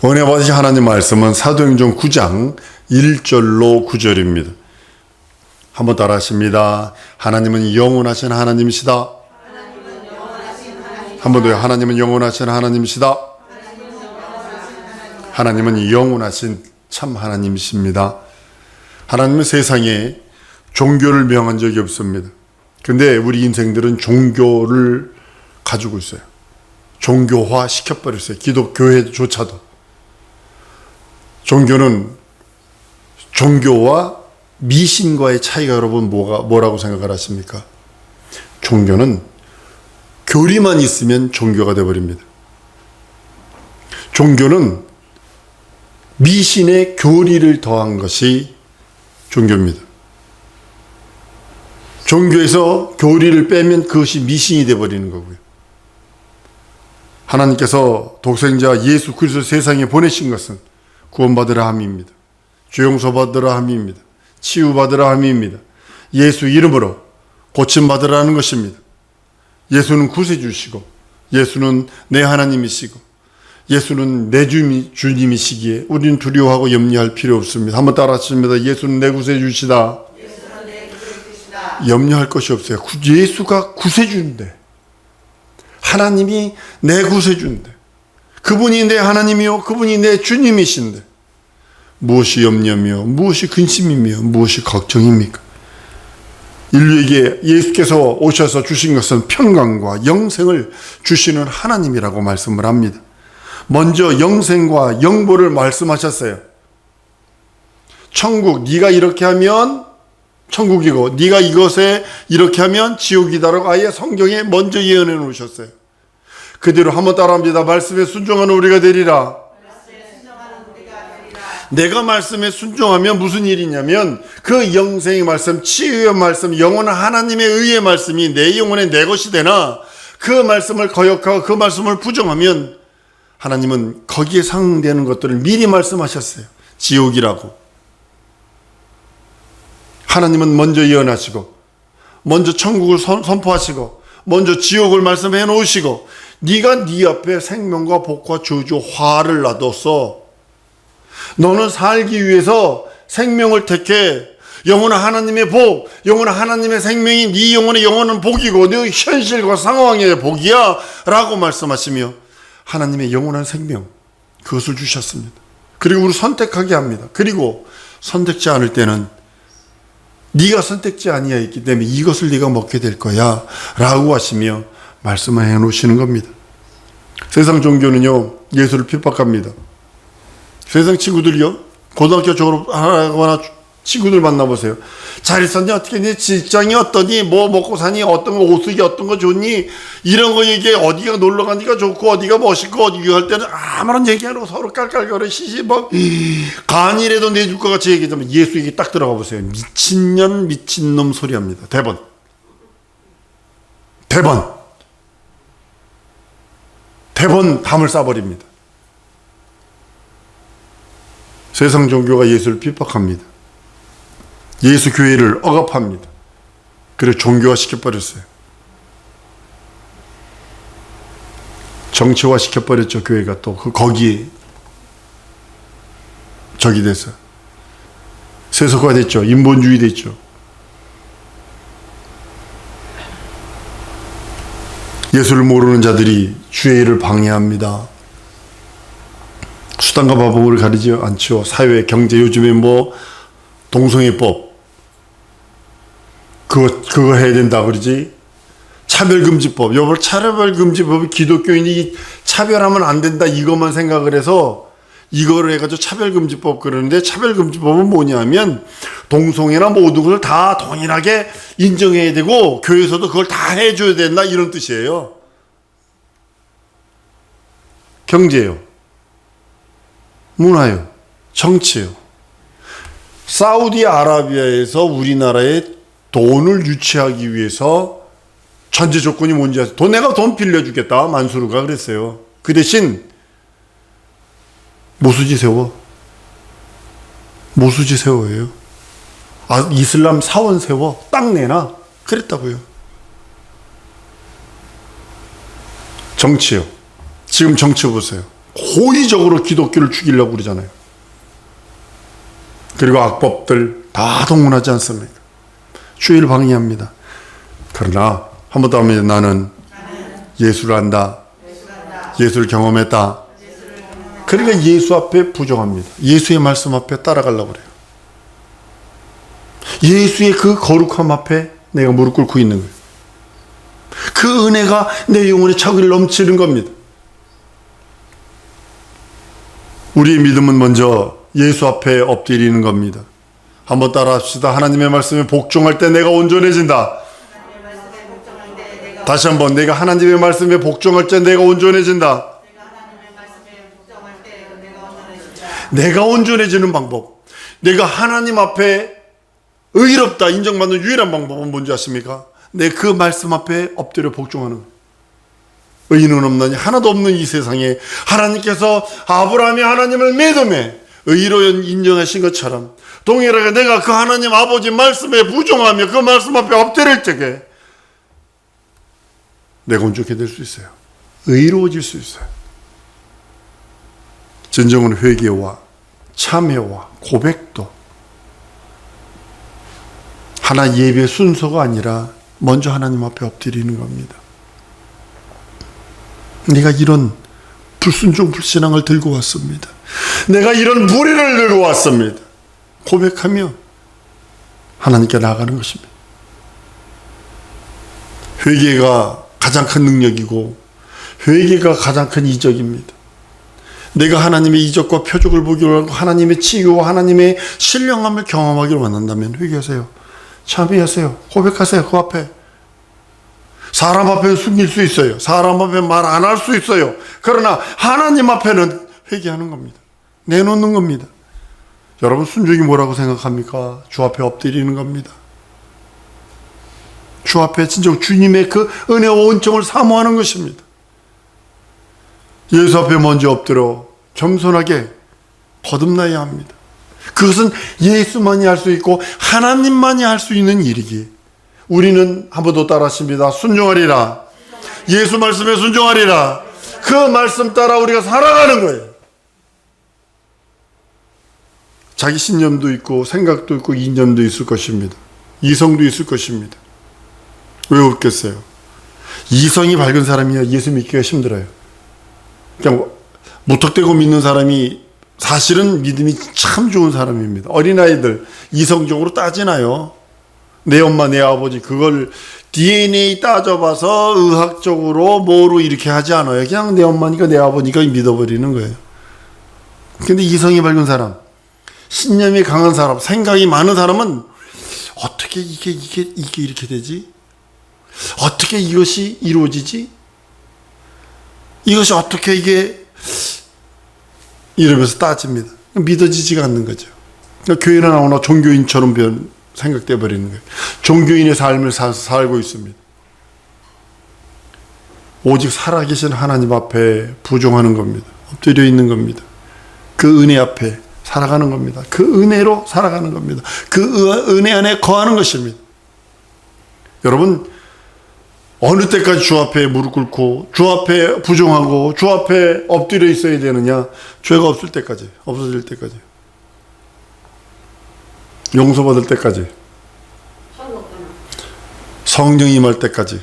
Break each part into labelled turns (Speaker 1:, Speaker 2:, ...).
Speaker 1: 은혜 받으신 하나님 말씀은 사도행전 9장 1절로 9절입니다. 한번 따라 하십니다. 하나님은 영원하신 하나님이시다. 한 번 더요. 하나님은 영원하신 하나님이시다. 하나님은 영원하신 참 하나님이십니다. 하나님은 세상에 종교를 명한 적이 없습니다. 근데 우리 인생들은 종교를 가지고 있어요. 종교화 시켜버렸어요. 기독교회조차도. 종교는 종교와 미신과의 차이가 여러분 뭐라고 생각을 하십니까? 종교는 교리만 있으면 종교가 되어버립니다. 종교는 미신의 교리를 더한 것이 종교입니다. 종교에서 교리를 빼면 그것이 미신이 되어버리는 거고요. 하나님께서 독생자 예수 그리스도 세상에 보내신 것은 구원받으라 함입니다. 죄용서받으라 함입니다. 치유받으라 함입니다. 예수 이름으로 고침받으라는 것입니다. 예수는 구세주시고 예수는 내 하나님이시고 예수는 내 주님이시기에 우리는 두려워하고 염려할 필요 없습니다. 한번 따라 하십니다. 예수는 내 구세주시다. 염려할 것이 없어요. 예수가 구세주인데, 하나님이 내 구세주인데, 그분이 내 하나님이요 그분이 내 주님이신데 무엇이 염려며 무엇이 근심이며 무엇이 걱정입니까? 인류에게 예수께서 오셔서 주신 것은 평강과 영생을 주시는 하나님이라고 말씀을 합니다. 먼저 영생과 영보를 말씀하셨어요. 천국, 네가 이렇게 하면 천국이고 네가 이것에 이렇게 하면 지옥이다라고 아예 성경에 먼저 예언해 놓으셨어요. 그대로 한번 따라합니다. 말씀에 순종하는 우리가 되리라. 내가 말씀에 순종하면 무슨 일이냐면 그 영생의 말씀, 치유의 말씀, 영원한 하나님의 의의 말씀이 내 영혼의 내 것이 되나 그 말씀을 거역하고 그 말씀을 부정하면 하나님은 거기에 상응되는 것들을 미리 말씀하셨어요. 지옥이라고. 하나님은 먼저 예언하시고 먼저 천국을 선포하시고 먼저 지옥을 말씀해 놓으시고 네가 네 앞에 생명과 복과 저주 화를 놔뒀어. 너는 살기 위해서 생명을 택해. 영원한 하나님의 복, 영원한 하나님의 생명이 네 영혼의 영원한 복이고 네 현실과 상황의 복이야 라고 말씀하시며 하나님의 영원한 생명 그것을 주셨습니다. 그리고 우리를 선택하게 합니다. 그리고 선택지 않을 때는 네가 선택지 아니었기 때문에 이것을 네가 먹게 될 거야 라고 하시며 말씀을 해놓으시는 겁니다. 세상 종교는요 예수를 핍박합니다. 세상 친구들이요 고등학교 졸업하거나 친구들 만나보세요. 잘 있었니? 어떻게 했니? 직장이 어떠니? 뭐 먹고 사니? 어떤 거 옷이 어떤 거 좋니? 이런 거 얘기해. 어디가 놀러 가니까 좋고 어디가 멋있고 어디가 할 때는 아무런 얘기 안 하고 서로 깔깔거려 시시벅 간이라도 내줄 것 같이 얘기하면 예수 얘기 딱 들어가 보세요. 미친년 미친놈 소리 합니다. 대번 담을 싸버립니다. 세상 종교가 예수를 핍박합니다. 예수 교회를 억압합니다. 그래서 종교화 시켜버렸어요. 정치화 시켜버렸죠. 교회가 또 거기에 적이 돼서 세속화 됐죠. 인본주의 됐죠. 예수를 모르는 자들이 주의 일을 방해합니다. 수단과 방법을 가리지 않죠. 사회, 경제, 요즘에 뭐 동성애법 그거 해야 된다 그러지. 차별금지법, 여보 차별금지법이 기독교인이 차별하면 안 된다 이것만 생각을 해서 이거를 해가지고 차별금지법 그러는데 차별금지법은 뭐냐면 동성애나 모든 것을 다 동일하게 인정해야 되고 교회에서도 그걸 다 해줘야 된다 이런 뜻이에요. 경제요, 문화요, 정치요. 사우디아라비아에서 우리나라에 돈을 유치하기 위해서 전제 조건이 뭔지 아세요? 내가 돈 빌려주겠다 만수르가 그랬어요. 그 대신 모수지 세워. 모수지 세워예요. 이슬람 사원 세워. 땅 내놔. 그랬다고요. 정치요. 지금 정치 보세요. 고의적으로 기독교를 죽이려고 그러잖아요. 그리고 악법들 다 동원하지 않습니까? 주의를 방해합니다. 그러나 한 번 더 하면 나는 예수를 안다. 예수를 경험했다. 그러니까 예수 앞에 부정합니다. 예수의 말씀 앞에 따라가려고 그래요. 예수의 그 거룩함 앞에 내가 무릎 꿇고 있는 거예요. 그 은혜가 내 영혼의 차기를 넘치는 겁니다. 우리의 믿음은 먼저 예수 앞에 엎드리는 겁니다. 한번 따라 합시다. 하나님의 말씀에 복종할 때 내가 온전해진다. 다시 한번, 내가 하나님의 말씀에 복종할 때 내가 온전해진다. 내가 온전해지는 방법, 내가 하나님 앞에 의롭다 인정받는 유일한 방법은 뭔지 아십니까? 내 그 말씀 앞에 엎드려 복종하는 거예요. 의인은 없나니 하나도 없는 이 세상에 하나님께서 아브라함이 하나님을 믿음에 의로 인정하신 것처럼 동일하게 내가 그 하나님 아버지 말씀에 부정하며 그 말씀 앞에 엎드릴 적에 내가 온전하게 될 수 있어요. 의로워질 수 있어요. 진정한 회개와 참회와 고백도 하나 예배 순서가 아니라 먼저 하나님 앞에 엎드리는 겁니다. 내가 이런 불순종 불신앙을 들고 왔습니다. 내가 이런 무리를 들고 왔습니다. 고백하며 하나님께 나아가는 것입니다. 회개가 가장 큰 능력이고 회개가 가장 큰 이적입니다. 내가 하나님의 이적과 표적을 보기로 하고 하나님의 치유와 하나님의 신령함을 경험하기를 원한다면 회개하세요. 참회하세요. 고백하세요. 그 앞에. 사람 앞에는 숨길 수 있어요. 사람 앞에 말 안 할 수 있어요. 그러나 하나님 앞에는 회개하는 겁니다. 내놓는 겁니다. 여러분, 순종이 뭐라고 생각합니까? 주 앞에 엎드리는 겁니다. 주 앞에 진정 주님의 그 은혜와 은총을 사모하는 것입니다. 예수 앞에 먼저 엎드려 겸손하게 거듭나야 합니다. 그것은 예수만이 할 수 있고 하나님만이 할 수 있는 일이기에 우리는 한 번 더 따라하십니다. 순종하리라. 예수 말씀에 순종하리라. 그 말씀 따라 우리가 살아가는 거예요. 자기 신념도 있고 생각도 있고 이념도 있을 것입니다. 이성도 있을 것입니다. 왜 없겠어요? 이성이 밝은 사람이야 예수 믿기가 힘들어요. 그냥 무턱대고 믿는 사람이 사실은 믿음이 참 좋은 사람입니다. 어린아이들 이성적으로 따지나요? 내 엄마 내 아버지 그걸 DNA 따져봐서 의학적으로 뭐로 이렇게 하지 않아요. 그냥 내 엄마니까 내 아버니까 믿어버리는 거예요. 근데 이성이 밝은 사람, 신념이 강한 사람, 생각이 많은 사람은 어떻게 이게 이렇게 되지? 어떻게 이것이 이루어지지? 이것이 어떻게 이게 이러면서 따집니다. 믿어지지가 않는 거죠. 그러니까 교회에 나오나 종교인처럼 생각돼 버리는 거예요. 종교인의 삶을 살고 있습니다. 오직 살아계신 하나님 앞에 부종하는 겁니다. 엎드려 있는 겁니다. 그 은혜 앞에 살아가는 겁니다. 그 은혜로 살아가는 겁니다. 그 은혜 안에 거하는 것입니다. 여러분, 어느 때까지 주 앞에 무릎 꿇고 주 앞에 부종하고 주 앞에 엎드려 있어야 되느냐? 죄가 없을 때까지, 없어질 때까지, 용서받을 때까지, 성령 임할 때까지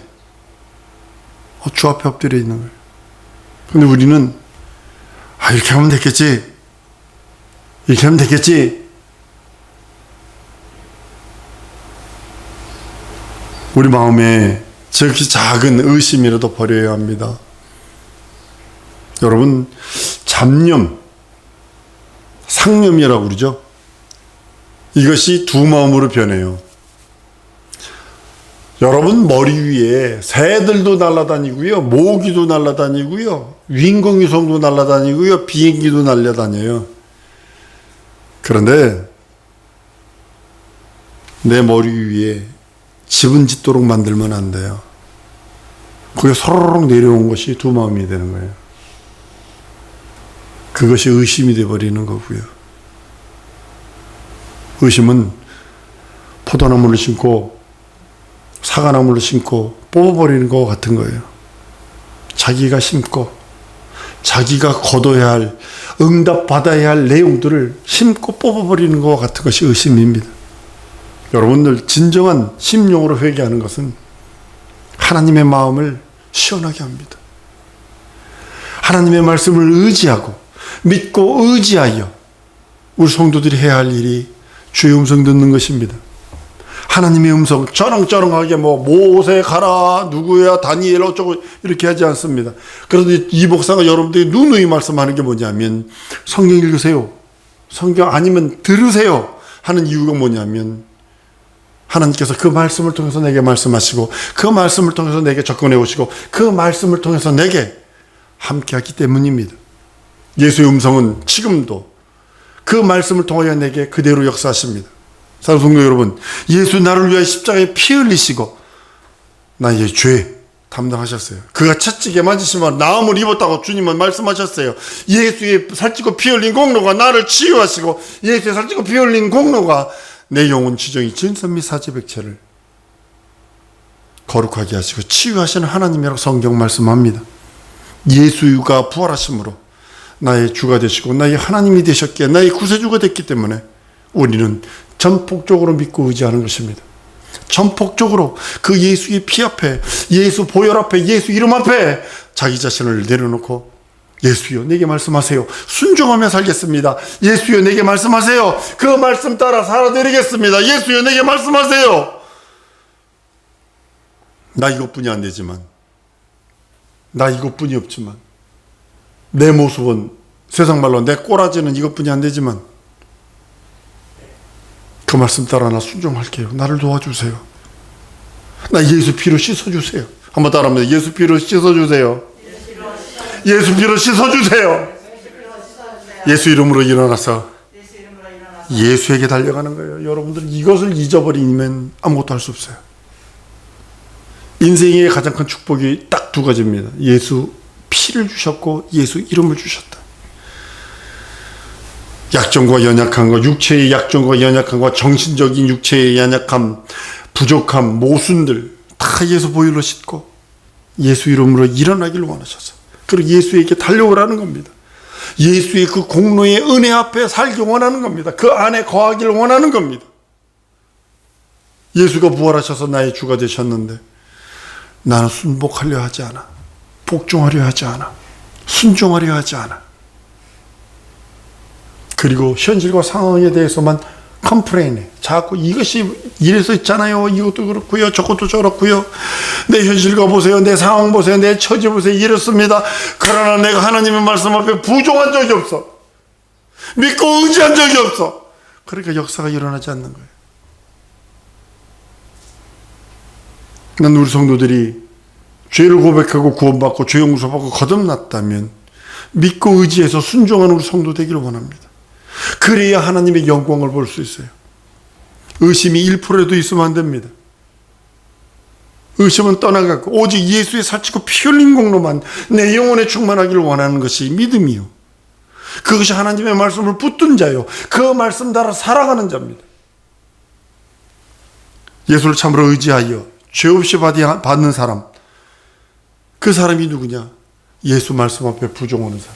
Speaker 1: 주 앞에 엎드려 있는 거예요. 근데 우리는 이렇게 하면 되겠지, 이렇게 하면 되겠지. 우리 마음에 저렇게 작은 의심이라도 버려야 합니다. 여러분, 잡념, 상념이라고 그러죠. 이것이 두 마음으로 변해요. 여러분 머리 위에 새들도 날아다니고요, 모기도 날아다니고요, 인공위성도 날아다니고요, 비행기도 날아다녀요. 그런데 내 머리 위에 집은 짓도록 만들면 안 돼요. 그게 서로록 내려온 것이 두 마음이 되는 거예요. 그것이 의심이 되어버리는 거고요. 의심은 포도나무를 심고 사과나무를 심고 뽑아버리는 것 같은 거예요. 자기가 심고 자기가 거둬야 할, 응답받아야 할 내용들을 심고 뽑아버리는 것과 같은 것이 의심입니다. 여러분들 진정한 심령으로 회개하는 것은 하나님의 마음을 시원하게 합니다. 하나님의 말씀을 의지하고 믿고 의지하여 우리 성도들이 해야 할 일이 주의 음성 듣는 것입니다. 하나님의 음성 쩌렁쩌렁하게 모세 가라, 누구야, 다니엘 어쩌고 이렇게 하지 않습니다. 그래서 이 목사가 여러분들이 누누이 말씀하는 게 뭐냐면 성경 읽으세요, 성경 아니면 들으세요 하는 이유가 뭐냐면 하나님께서 그 말씀을 통해서 내게 말씀하시고 그 말씀을 통해서 내게 접근해 오시고 그 말씀을 통해서 내게 함께하기 때문입니다. 예수의 음성은 지금도 그 말씀을 통하여 내게 그대로 역사하십니다. 사랑하는 성도 여러분, 예수 나를 위하여 십자가에 피 흘리시고 나의 죄 담당하셨어요. 그가 채찍에 맞으시면 나음을 입었다고 주님은 말씀하셨어요. 예수의 살찌고 피 흘린 공로가 나를 치유하시고 예수의 살찌고 피 흘린 공로가 내 영혼 지정이 진선 및 사지백체를 거룩하게 하시고 치유하시는 하나님이라고 성경 말씀합니다. 예수가 부활하심으로 나의 주가 되시고 나의 하나님이 되셨기에 나의 구세주가 됐기 때문에 우리는 전폭적으로 믿고 의지하는 것입니다. 전폭적으로 그 예수의 피 앞에, 예수 보혈 앞에, 예수 이름 앞에 자기 자신을 내려놓고 예수여 내게 말씀하세요. 순종하며 살겠습니다. 예수여 내게 말씀하세요. 그 말씀 따라 살아드리겠습니다. 예수여 내게 말씀하세요. 나 이것뿐이 안 되지만, 나 이것뿐이 없지만, 내 모습은 세상 말로 내 꼬라지는 이것뿐이 안 되지만 그 말씀 따라 나 순종할게요. 나를 도와주세요. 나 예수 피로 씻어주세요. 한번 따라합니다. 예수 피로 씻어주세요. 예수 피로 씻어주세요. 예수 이름으로 일어나서 예수에게 달려가는 거예요. 여러분들 이것을 잊어버리면 아무것도 할 수 없어요. 인생의 가장 큰 축복이 딱 두 가지입니다. 예수 피를 주셨고 예수 이름을 주셨다. 약점과 연약한 것, 육체의 약점과 연약한 것, 정신적인 육체의 연약함, 부족함, 모순들 다 예수 보혈로 씻고 예수 이름으로 일어나기를 원하셔서 그리고 예수에게 달려오라는 겁니다. 예수의 그 공로의 은혜 앞에 살기 원하는 겁니다. 그 안에 거하기를 원하는 겁니다. 예수가 부활하셔서 나의 주가 되셨는데 나는 순복하려 하지 않아. 복종하려 하지 않아. 순종하려 하지 않아. 그리고 현실과 상황에 대해서만 컴플레인해. 자꾸 이것이 이래서 있잖아요. 이것도 그렇고요. 저것도 저렇고요. 내 현실과 보세요. 내 상황 보세요. 내 처지 보세요. 이렇습니다. 그러나 내가 하나님의 말씀 앞에 부종한 적이 없어. 믿고 의지한 적이 없어. 그러니까 역사가 일어나지 않는 거예요. 난 우리 성도들이 죄를 고백하고 구원받고 죄 용서받고 거듭났다면 믿고 의지해서 순종하는 우리 성도 되기를 원합니다. 그래야 하나님의 영광을 볼 수 있어요. 의심이 1%라도 있으면 안 됩니다. 의심은 떠나가고 오직 예수의 살찌고 피 흘린 공로만 내 영혼에 충만하기를 원하는 것이 믿음이요. 그것이 하나님의 말씀을 붙든 자요. 그 말씀 따라 살아가는 자입니다. 예수를 참으로 의지하여 죄 없이 받는 사람, 그 사람이 누구냐? 예수 말씀 앞에 부종하는 사람.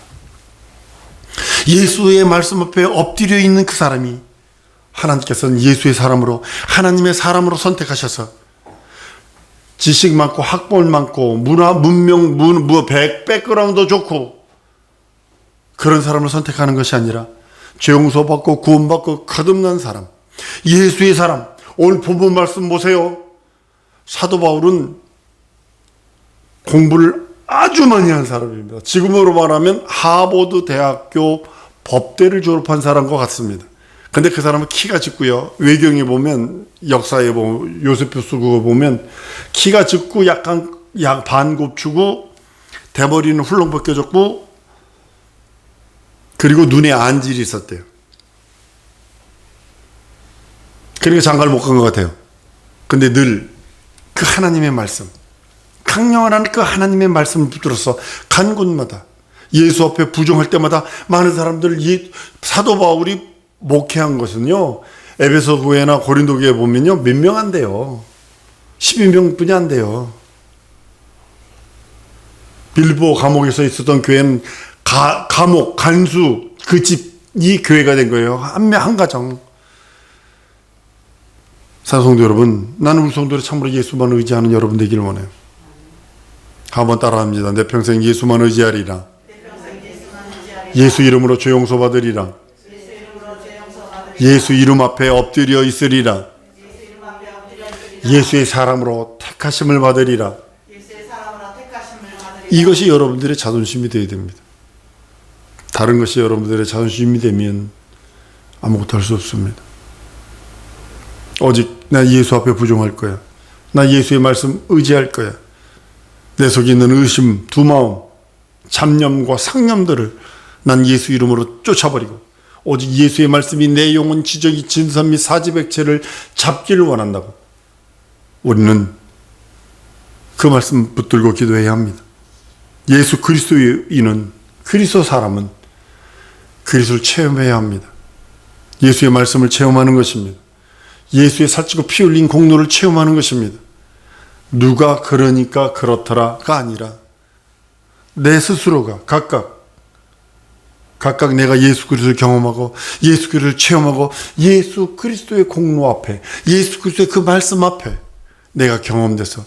Speaker 1: 예수의 말씀 앞에 엎드려 있는 그 사람이 하나님께서는 예수의 사람으로 하나님의 사람으로 선택하셔서 지식 많고 학벌 많고 문화 문명 백그라운드 좋고 그런 사람을 선택하는 것이 아니라 죄 용서받고 구원받고 거듭난 사람, 예수의 사람. 오늘 본문 말씀 보세요. 사도 바울은 공부를 아주 많이 한 사람입니다. 지금으로 말하면 하버드 대학교 법대를 졸업한 사람과 같습니다. 근데 그 사람은 키가 작고요. 외경에 보면 역사에 보면 요세푸스 그거 보면 키가 작고 약간 반곱추고 대머리는 훌렁 벗겨졌고 그리고 눈에 안질이 있었대요. 그러니까 장가를 못 간 것 같아요. 근데 늘 그 하나님의 말씀, 강력한 그 하나님의 말씀을 붙들어서 간 곳마다 예수 앞에 부종할 때마다 많은 사람들 사도 바울이 목회한 것은요, 에베소 교회나 고린도 교회 보면요 몇 명 안 돼요. 12명뿐이 안 돼요. 빌보 감옥에서 있었던 교회는 감옥, 간수, 그 집이 교회가 된 거예요. 한 가정. 사성도 여러분, 나는 우리 성도를 참으로 예수만 의지하는 여러분 되기를 원해요. 한번 따라합니다. 내 평생 예수만 의지하리라. 예수 이름으로 죄용서 받으리라. 예수 이름 앞에 엎드려 있으리라. 예수의 사람으로 택하심을 받으리라. 이것이 여러분들의 자존심이 되어야 됩니다. 다른 것이 여러분들의 자존심이 되면 아무것도 할 수 없습니다. 오직 나 예수 앞에 부정할 거야. 나 예수의 말씀 의지할 거야. 내 속에 있는 의심, 두마움, 잡념과 상념들을 난 예수 이름으로 쫓아버리고 오직 예수의 말씀이 내 영혼, 지적이, 진선 및 사지백체를 잡기를 원한다고 우리는 그 말씀 붙들고 기도해야 합니다. 예수 그리스도인은, 그리스도 사람은 그리스도를 체험해야 합니다. 예수의 말씀을 체험하는 것입니다. 예수의 살찌고 피 흘린 공로를 체험하는 것입니다. 누가 그러니까 그렇더라가 아니라 내 스스로가 각각 내가 예수 그리스도를 경험하고 예수 그리스도를 체험하고 예수 그리스도의 공로 앞에, 예수 그리스도의 그 말씀 앞에 내가 경험돼서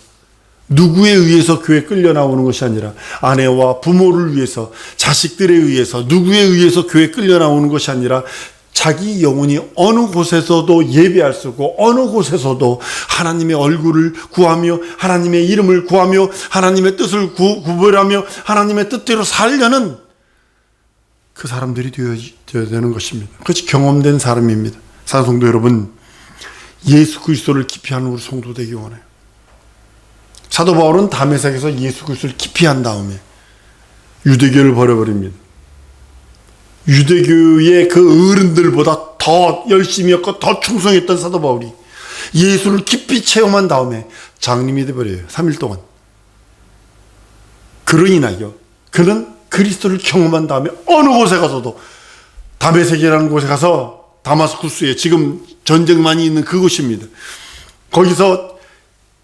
Speaker 1: 누구에 의해서 교회에 끌려 나오는 것이 아니라 아내와 부모를 위해서, 자식들에 의해서, 누구에 의해서 교회에 끌려 나오는 것이 아니라 자기 영혼이 어느 곳에서도 예배할 수 있고 어느 곳에서도 하나님의 얼굴을 구하며 하나님의 이름을 구하며 하나님의 뜻을 구별하며 하나님의 뜻대로 살려는 그 사람들이 되어야 되는 것입니다. 그것이 경험된 사람입니다. 사랑하는 성도 여러분, 예수 그리스도를 깊이 하는 우리 성도 되기 원해요. 사도 바울은 다메섹에서 예수 그리스도를 깊이 한 다음에 유대교를 버려버립니다. 유대교의 그 어른들보다 더 열심히 했고 더 충성했던 사도 바울이 예수를 깊이 체험한 다음에 장님이 되어버려요. 3일 동안. 그로 인하여 그는 그리스도를 경험한 다음에 어느 곳에 가서도, 다메섹이라는 곳에 가서, 다마스쿠스에 지금 전쟁 많이 있는 그곳입니다. 거기서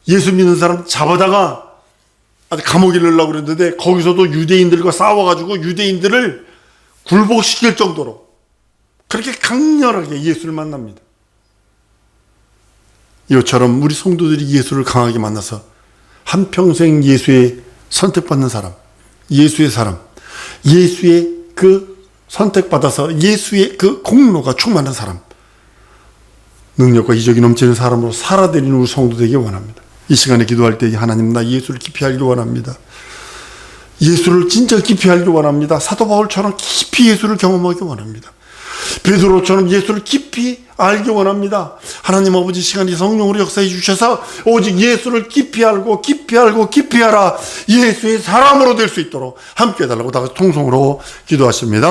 Speaker 1: 예수 믿는 사람 잡아다가 감옥에 넣으려고 그랬는데 거기서도 유대인들과 싸워가지고 유대인들을 굴복시킬 정도로 그렇게 강렬하게 예수를 만납니다. 이것처럼 우리 성도들이 예수를 강하게 만나서 한평생 예수의 선택받는 사람, 예수의 사람, 예수의 그 선택받아서 예수의 그 공로가 충만한 사람, 능력과 이적이 넘치는 사람으로 살아내리는 우리 성도 되기 원합니다. 이 시간에 기도할 때 하나님, 나 예수를 깊이 알기 원합니다. 예수를 진짜 깊이 알기 원합니다. 사도 바울처럼 깊이 예수를 경험하기 원합니다. 베드로처럼 예수를 깊이 알기 원합니다. 하나님 아버지, 시간이 성령으로 역사해 주셔서 오직 예수를 깊이 알고 깊이 알고 깊이 알아 예수의 사람으로 될 수 있도록 함께 해달라고 다 통성으로 기도하십니다.